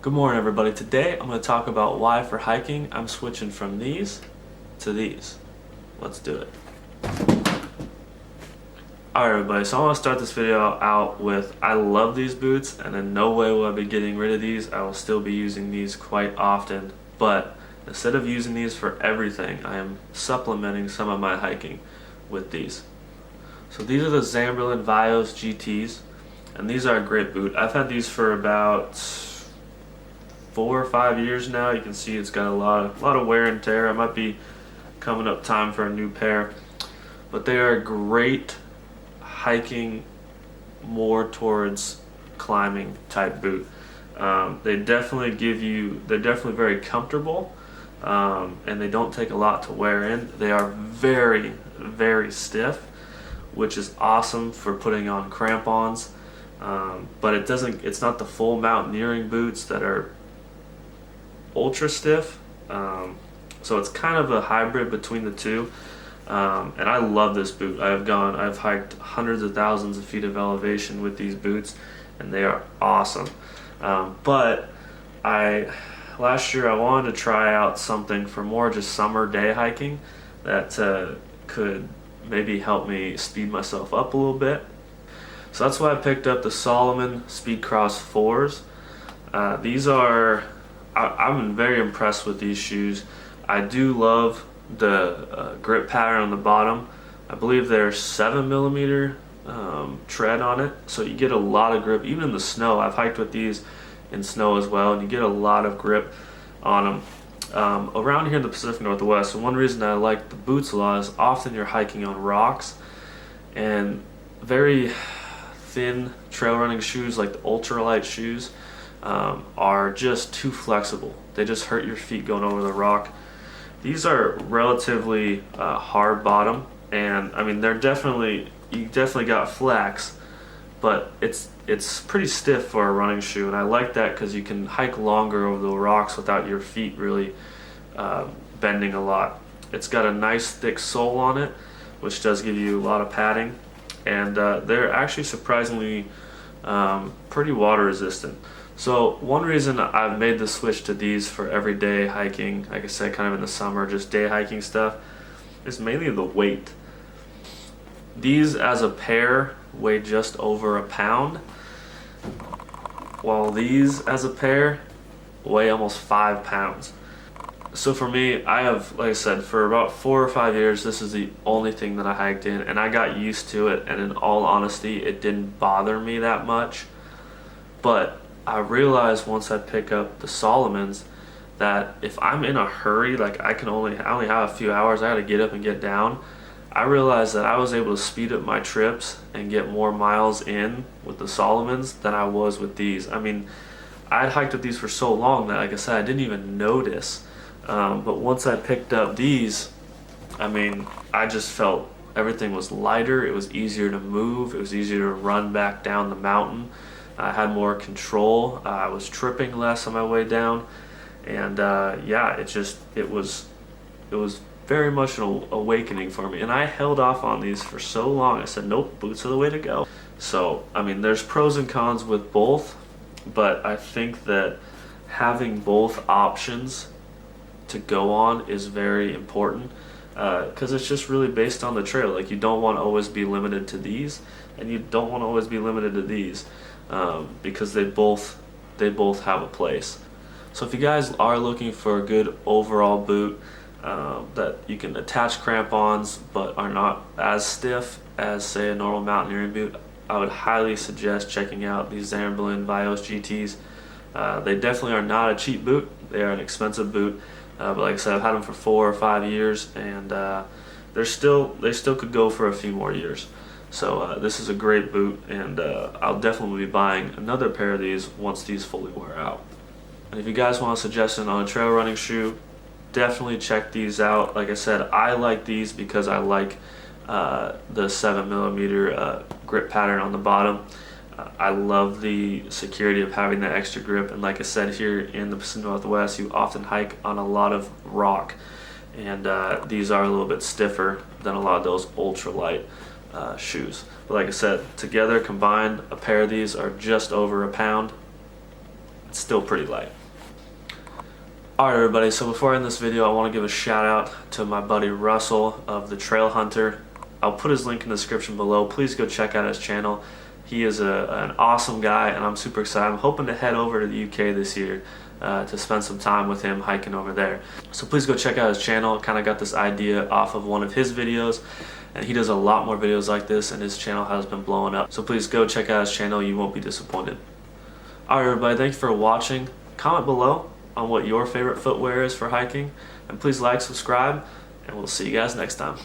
Good morning, everybody. Today I'm going to talk about why for hiking I'm switching from these to these. Let's do it. Alright everybody, so I want to start this video out with I love these boots and in no way will I be getting rid of these. I will still be using these quite often, but instead of using these for everything, I am supplementing some of my hiking with these. So these are the Zamberlan Vioz GTs, and these are a great boot. I've had these for about 4 or 5 years now. You can see it's got a lot of wear and tear. I might be coming up time for a new pair, but they are great hiking, more towards climbing type boot. They definitely they're definitely very comfortable, and they don't take a lot to wear in. They are very, very stiff, which is awesome for putting on crampons, but it's not the full mountaineering boots that are ultra stiff, so it's kind of a hybrid between the two, and I love this boot. I've hiked hundreds of thousands of feet of elevation with these boots, and they are awesome. But last year I wanted to try out something for more just summer day hiking that could maybe help me speed myself up a little bit. So that's why I picked up the Salomon Speedcross4's. I'm very impressed with these shoes. I do love the grip pattern on the bottom. I believe there's 7mm tread on it, so you get a lot of grip. Even in the snow, I've hiked with these in snow as well, and you get a lot of grip on them. Around here in the Pacific Northwest, and one reason I like the boots a lot is often you're hiking on rocks, and very thin trail running shoes like the ultralight shoes are just too flexible. They just hurt your feet going over the rock. These are relatively hard bottom, and I mean you definitely got flex, but it's pretty stiff for a running shoe, and I like that because you can hike longer over the rocks without your feet really bending a lot. It's got a nice thick sole on it, which does give you a lot of padding, and they're actually surprisingly pretty water resistant. So one reason I've made the switch to these for everyday hiking, like I said, kind of in the summer, just day hiking stuff, is mainly the weight. These as a pair weigh just over a pound, while these as a pair weigh almost 5 pounds. So for me, I have, like I said, for about 4 or 5 years, this is the only thing that I hiked in, and I got used to it, and in all honesty, it didn't bother me that much. But I realized once I pick up the Salomons that if I'm in a hurry, like I only have a few hours, I gotta get up and get down. I realized that I was able to speed up my trips and get more miles in with the Salomons than I was with these. I mean, I'd hiked with these for so long that, like I said, I didn't even notice. But once I picked up these, I mean, I just felt everything was lighter. It was easier to move. It was easier to run back down the mountain. I had more control. I was tripping less on my way down, and yeah, it was very much an awakening for me. And I held off on these for so long. I said, nope, boots are the way to go. So I mean, there's pros and cons with both, but I think that having both options to go on is very important, because it's just really based on the trail. Like, you don't want to always be limited to these, and you don't want to always be limited to these, because they both have a place. So if you guys are looking for a good overall boot that you can attach crampons but are not as stiff as, say, a normal mountaineering boot, I would highly suggest checking out these Zamberlan Vioz GTs. They definitely are not a cheap boot. They are an expensive boot, but like I said, I've had them for 4 or 5 years, and they still could go for a few more years. So this is a great boot, and I'll definitely be buying another pair of these once these fully wear out. And if you guys want a suggestion on a trail running shoe, definitely check these out. Like I said, I like these because I like the 7mm grip pattern on the bottom. I love the security of having that extra grip, and like I said, here in the Pacific Northwest, you often hike on a lot of rock, and these are a little bit stiffer than a lot of those ultralight shoes. But like I said, together, combined, a pair of these are just over a pound. it's still pretty light. Alright everybody, so before I end this video, I want to give a shout out to my buddy Russell of the Trail Hunter. I'll put his link in the description below. Please go check out his channel. He is an awesome guy, and I'm super excited. I'm hoping to head over to the UK this year to spend some time with him hiking over there. So please go check out his channel. Kind of got this idea off of one of his videos, and he does a lot more videos like this, and his channel has been blowing up. So please go check out his channel. You won't be disappointed. Alright everybody, thanks for watching. Comment below on what your favorite footwear is for hiking, and please like, subscribe, and we'll see you guys next time.